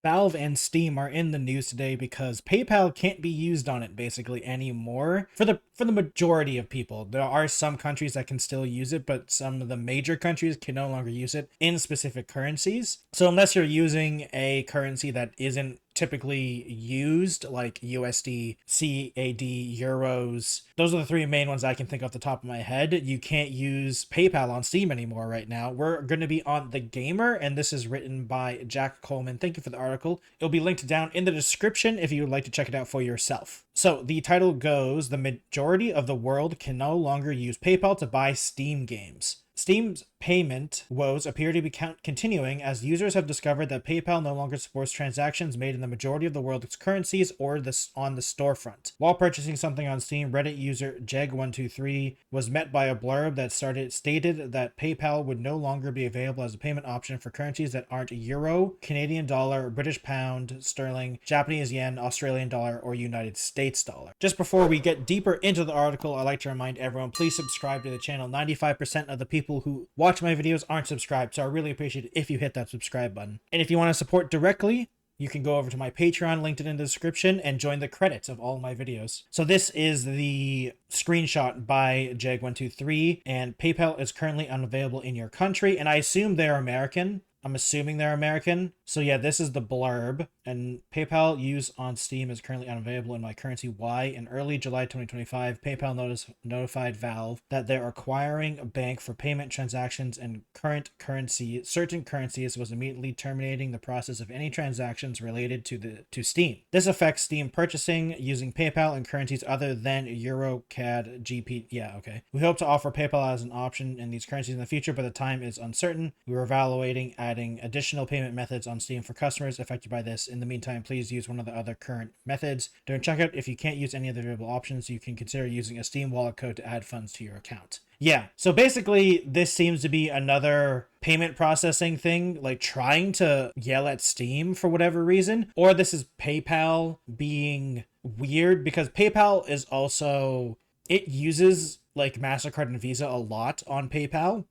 Valve and Steam are in the news today because PayPal can't be used on it basically anymore for the majority of people. There are some countries that can still use it, but some of the major countries can no longer use it in specific currencies. So unless you're using a currency that isn't typically used, like USD, CAD, euros, those are the three main ones I can think off the top of my head. You can't use PayPal on Steam anymore right now. We're going to be on The Gamer, and this is written by Jack Coleman. Thank you for the article. It'll be linked down in the description if you would like to check it out for yourself. So the title goes, the majority of the world can no longer use PayPal to buy Steam games. Steam's payment woes appear to be continuing as users have discovered that PayPal no longer supports transactions made in the majority of the world's currencies or on the storefront. While purchasing something on Steam, Reddit user Jeg123 was met by a blurb that stated that PayPal would no longer be available as a payment option for currencies that aren't Euro, Canadian dollar, British pound, sterling, Japanese yen, Australian dollar, or United States dollar. Just before we get deeper into the article, I'd like to remind everyone, please subscribe to the channel. 95% of the people who watch my videos aren't subscribed, so I really appreciate it if you hit that subscribe button. And if you want to support directly, you can go over to my Patreon, linked in the description, and join the credits of all my videos. So this is the screenshot by Jeg123, and PayPal is currently unavailable in your country, and I assume they're American. I'm assuming they're American. So yeah, this is the blurb. And PayPal use on Steam is currently unavailable in my currency Y. In early July 2025, PayPal notified Valve that they're acquiring a bank for payment transactions and certain currencies, was immediately terminating the process of any transactions related to Steam. This affects Steam purchasing using PayPal and currencies other than Euro, CAD, GP. Yeah, okay. We hope to offer PayPal as an option in these currencies in the future, but the time is uncertain. We are evaluating adding additional payment methods on Steam for customers affected by this. In the meantime, please use one of the other current methods. During checkout, if you can't use any of the available options, you can consider using a Steam wallet code to add funds to your account. Yeah, so basically this seems to be another payment processing thing, like trying to yell at Steam for whatever reason, or this is PayPal being weird because PayPal is also, it uses like MasterCard and Visa a lot on PayPal.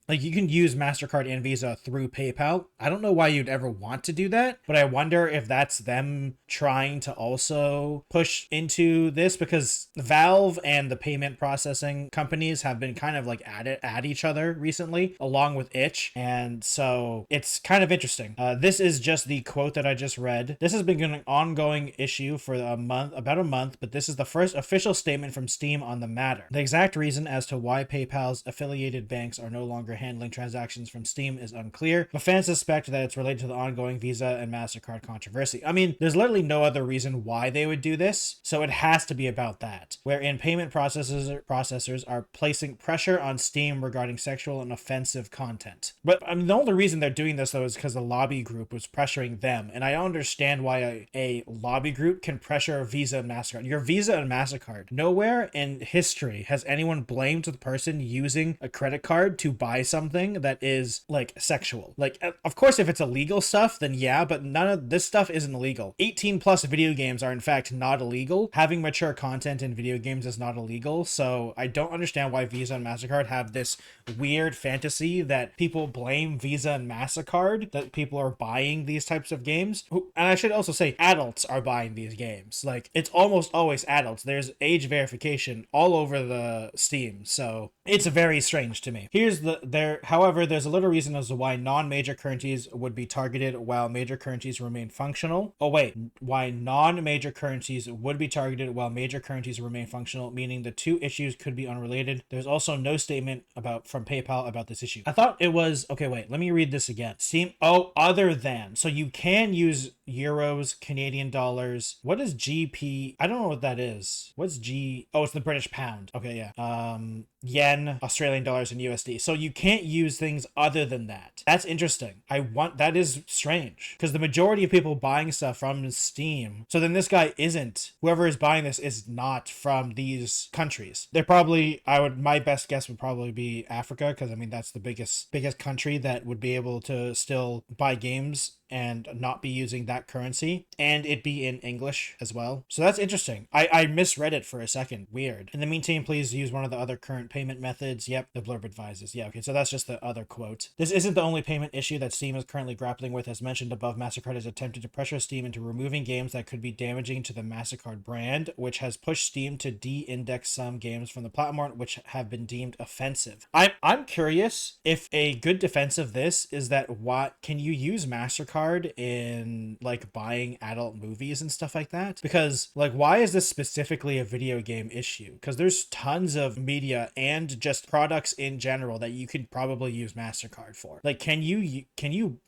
Like, you can use MasterCard and Visa through PayPal. I don't know why you'd ever want to do that, but I wonder if that's them trying to also push into this, because Valve and the payment processing companies have been kind of like at each other recently, along with Itch. And so it's kind of interesting. This is just the quote that I just read. This has been an ongoing issue for about a month, but this is the first official statement from Steam on the matter. The exact reason as to why PayPal's affiliated banks are no longer handling transactions from Steam is unclear, but fans suspect that it's related to the ongoing Visa and MasterCard controversy. I mean, there's literally no other reason why they would do this, so it has to be about that, wherein payment processors are placing pressure on Steam regarding sexual and offensive content. But I mean, the only reason they're doing this, though, is because the lobby group was pressuring them, and I don't understand why a lobby group can pressure Visa and MasterCard. Your Visa and MasterCard. Nowhere in history has anyone blamed the person using a credit card to buy something that is like sexual. Like, of course, if it's illegal stuff, then yeah, but none of this stuff isn't illegal. 18 plus video games are in fact not illegal. Having mature content in video games is not illegal. So I don't understand why Visa and MasterCard have this weird fantasy that people blame Visa and MasterCard, that people are buying these types of games. And I should also say adults are buying these games. Like, it's almost always adults. There's age verification all over the Steam. So it's very strange to me. However, there's a little reason as to why non-major currencies would be targeted while major currencies remain functional. Why non-major currencies would be targeted while major currencies remain functional, meaning the two issues could be unrelated. There's also no statement from PayPal about this issue. I thought it was, okay, wait, let me read this again. Other than, so you can use euros, Canadian dollars. What is GP? I don't know what that is. What's G? Oh, it's the British pound. Okay, yeah. Yen, Australian dollars, and USD. So you can't use things other than that. That's interesting. That is strange, because the majority of people buying stuff from Steam, so then this guy whoever is buying this is not from these countries. They're probably, my best guess would probably be Africa, because I mean, that's the biggest country that would be able to still buy games and not be using that currency, and it be in English as well. So that's interesting. I misread it for a second. Weird. In the meantime, please use one of the other current payment methods. Yep, the blurb advises. Yeah, okay, so that's just the other quote. This isn't the only payment issue that Steam is currently grappling with. As mentioned above, MasterCard has attempted to pressure Steam into removing games that could be damaging to the MasterCard brand, which has pushed Steam to de-index some games from the platform which have been deemed offensive. I'm curious if a good defense of this is that what can you use MasterCard in like buying adult movies and stuff like that? Because like, why is this specifically a video game issue? Because there's tons of media and just products in general that you could probably use MasterCard for. Like, can you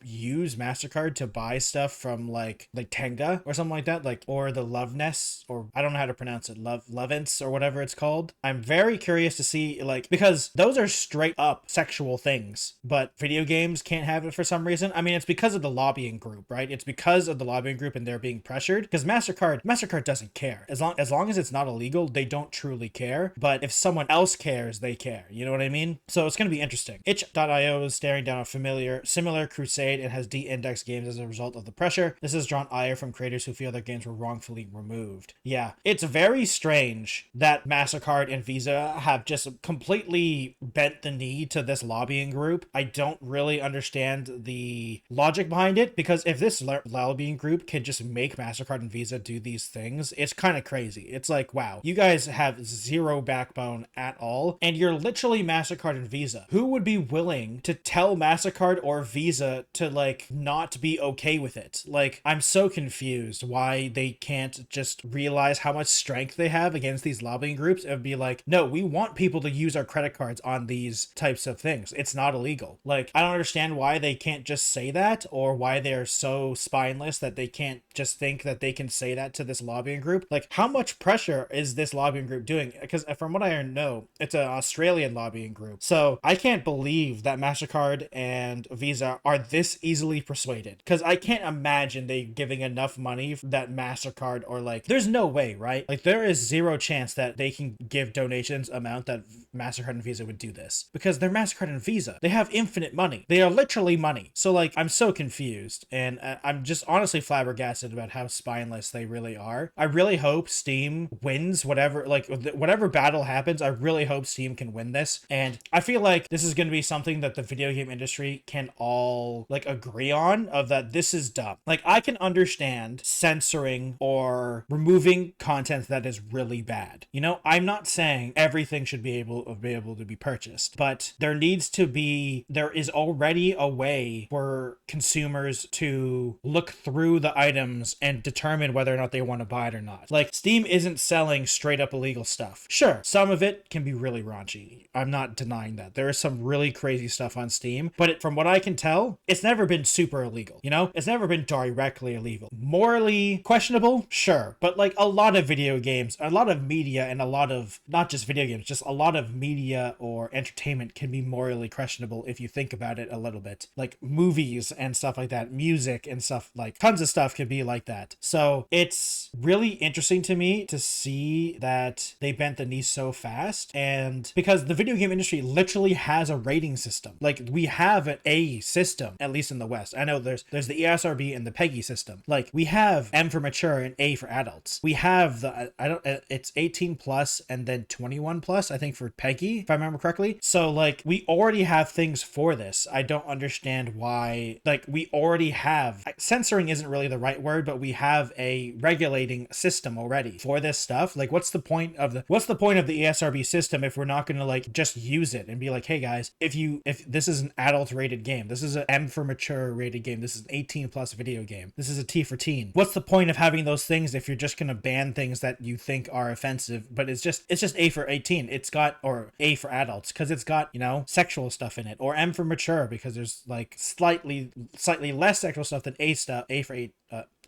use MasterCard to buy stuff from like Tenga or something like that, like, or the Loveness, or I don't know how to pronounce it, Lovence or whatever it's called. I'm very curious to see, like, because those are straight up sexual things, but video games can't have it for some reason. I mean, it's because of the lobbying group, right? It's because of the lobbying group and they're being pressured, because MasterCard doesn't care. As long as it's not illegal, they don't truly care. But if someone else cares, they care. You know what I mean? So it's going to be interesting. Itch.io is staring down a similar crusade and has de-indexed games as a result of the pressure. This has drawn ire from creators who feel their games were wrongfully removed. Yeah, it's very strange that MasterCard and Visa have just completely bent the knee to this lobbying group. I don't really understand the logic behind it, because if this lobbying group can just make MasterCard and Visa do these things, it's kind of crazy. It's like, wow, you guys have zero backbone at all, and you're literally MasterCard and Visa. Who would be willing to tell MasterCard or Visa to like not be okay with it? Like, I'm so confused why they can't just realize how much strength they have against these lobbying groups and be like, no, we want people to use our credit cards on these types of things. It's not illegal. Like, I don't understand why they can't just say that, or why they're so spineless that they can't just think that they can say that to this lobbying group. Like, how much pressure is this lobbying group doing? Because from what I know, it's an Australian lobbying group. So I can't believe that MasterCard and Visa are this easily persuaded, because I can't imagine they giving enough money that MasterCard, or like, there's no way, right? Like, there is zero chance that they can give donations amount that MasterCard and Visa would do this, because they're MasterCard and Visa. They have infinite money. They are literally money. So like, I'm so confused, and I'm just honestly flabbergasted about how spineless they really are. I really hope Steam wins whatever battle happens. I really hope Steam can win this, and I feel like this is going to be something that the video game industry can all like agree on, of that this is dumb. Like, I can understand censoring or removing content that is really bad. You know, I'm not saying everything should be able to be purchased, but there is already a way for consumers to look through the items and determine whether or not they want to buy it or not. Like, Steam isn't selling straight up illegal stuff. Sure, some of it can be really raunchy. I'm not denying that. There is some really crazy stuff on Steam, but from what I can tell, it's never been super illegal. You know, it's never been directly illegal. Morally questionable, sure, but like a lot of video games, a lot of media, and a lot of, not just video games, just a lot of media or entertainment can be morally questionable if you think about it a little bit. Like movies and stuff like that, music and stuff, like tons of stuff can be like that. So it's really interesting to me to see that they bent the knee so fast, and because the video game industry literally has a rating system. Like, we have an A system, at least in the West. I know there's the ESRB and the PEGI system. Like, we have M for mature and A for adults. We have it's 18 plus and then 21 plus, I think, for PEGI, if I remember correctly. So like, we already have things for this. I don't understand why, like, we already have, censoring isn't really the right word, but we have a regulating system already for this stuff. Like, what's the point of the ESRB system if we're not going to like just use it and be like, hey guys, if this is an adult rated game, this is an M for mature rated game, this is an 18 plus video game, this is a T for teen. What's the point of having those things if you're just going to ban things that you think are offensive? But it's just A for 18. It's got, or A for adults, because it's got, you know, sexual stuff in it, or M for mature because there's like slightly less sexual stuff than A for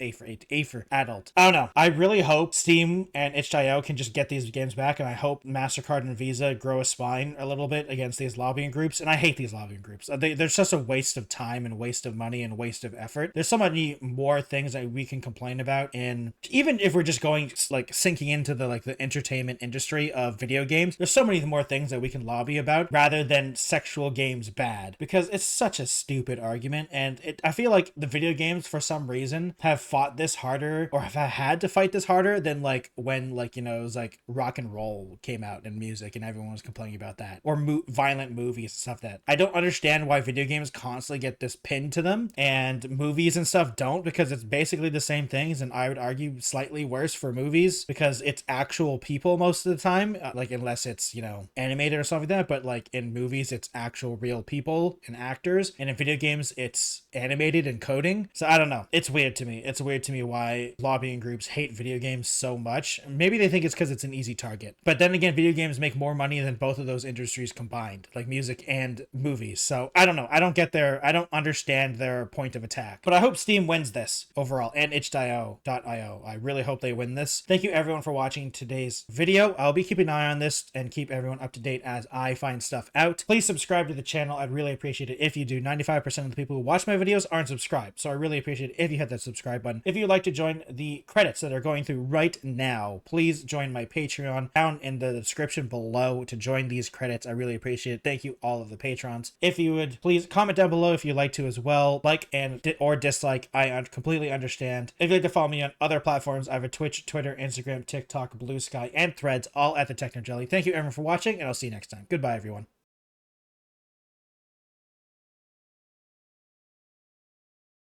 A for adult. I don't know. I really hope Steam and itch.io can just get these games back, and I hope MasterCard and Visa grow a spine a little bit against these lobbying groups. And I hate these lobbying groups. There's just a waste of time and waste of money and waste of effort. There's so many more things that we can complain about, and even if we're just going like sinking into the entertainment industry of video games, there's so many more things that we can lobby about rather than sexual games bad, because it's such a stupid argument. And I feel like the video games for some reason have fought this harder, or have had to fight this harder than like when it was like rock and roll came out in music and everyone was complaining about that, or violent movies and stuff. That I don't understand why video games constantly get this pinned to them and movies and stuff don't, because it's basically the same things, and I would argue slightly worse for movies because it's actual people most of the time, like unless it's animated or something like that. But like in movies it's actual real people and actors, and in video games it's animated and coding. So I don't know, it's weird to me why lobbying groups hate video games so much. Maybe they think it's because it's an easy target, but then again, video games make more money than both of those industries combined, like music and movies. So I don't know, I don't understand their point of attack. But I hope Steam wins this overall, and itch.io. I really hope they win this. Thank you everyone for watching today's video. I'll be keeping an eye on this and keep everyone up to date as I find stuff out. Please subscribe to the channel. I'd really appreciate it if you do. 95% of the people who watch my videos aren't subscribed, so I really appreciate it if you hit that subscribe button. If you'd like to join the credits that are going through right now, please join my Patreon down in the description below to join these credits. I really appreciate it. Thank you all of the patrons. If you would please comment down below if you'd like to as well. Like and or dislike, I completely understand. If you'd like to follow me on other platforms, I have a Twitch, Twitter, Instagram, TikTok, Blue Sky, and Threads, all at the Techno Jelly. Thank you everyone for watching, and I'll see you next time. Goodbye everyone.